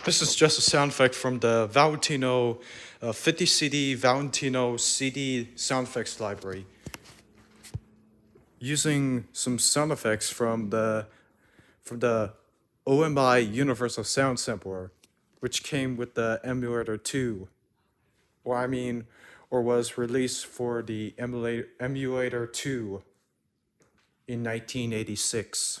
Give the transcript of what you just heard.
This is just a sound effect from the Valentino 50 CD Valentino CD sound effects library. Using some sound effects from the OMI Universal Sound Sampler, which came with the emulator 2, or was released for the emulator 2 in 1986.